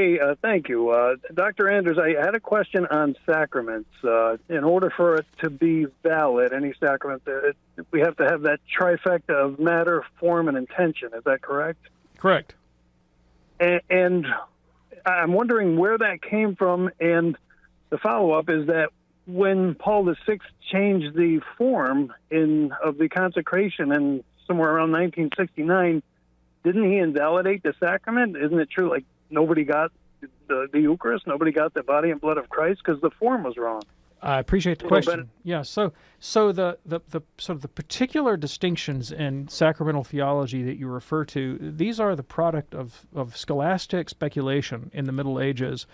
Hey, thank you. Dr. Anders, I had a question on sacraments. In order for it to be valid, any sacrament, we have to have that trifecta of matter, form, and intention. Is that correct? Correct. And I'm wondering where that came from, and the follow-up is that when Paul VI changed the form of the consecration in somewhere around 1969, didn't he invalidate the sacrament? Isn't it true, like, nobody got the Eucharist, nobody got the body and blood of Christ because the form was wrong? I appreciate the question. Yeah, so the sort of the particular distinctions in sacramental theology that you refer to, these are the product of scholastic speculation in the Middle Ages,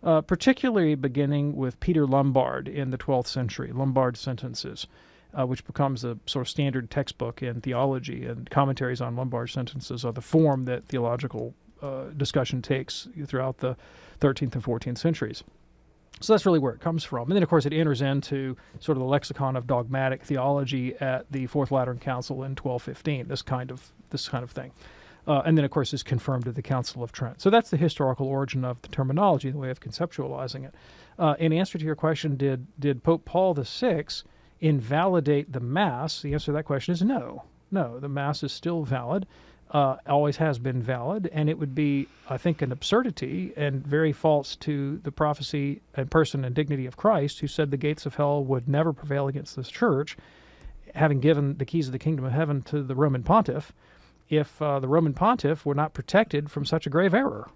particularly beginning with Peter Lombard in the 12th century, Lombard's Sentences, which becomes a sort of standard textbook in theology, and commentaries on Lombard's Sentences are the form that theological discussion takes throughout the 13th and 14th centuries. So that's really where it comes from. And then, of course, it enters into sort of the lexicon of dogmatic theology at the Fourth Lateran Council in 1215, this kind of thing. And then, of course, is confirmed at the Council of Trent. So that's the historical origin of the terminology, the way of conceptualizing it. In answer to your question, did Pope Paul VI invalidate the Mass? The answer to that question is no. No, the Mass is still valid. Always has been valid, and it would be, I think, an absurdity and very false to the prophecy and person and dignity of Christ, who said the gates of hell would never prevail against this church, having given the keys of the kingdom of heaven to the Roman pontiff, if the Roman pontiff were not protected from such a grave error.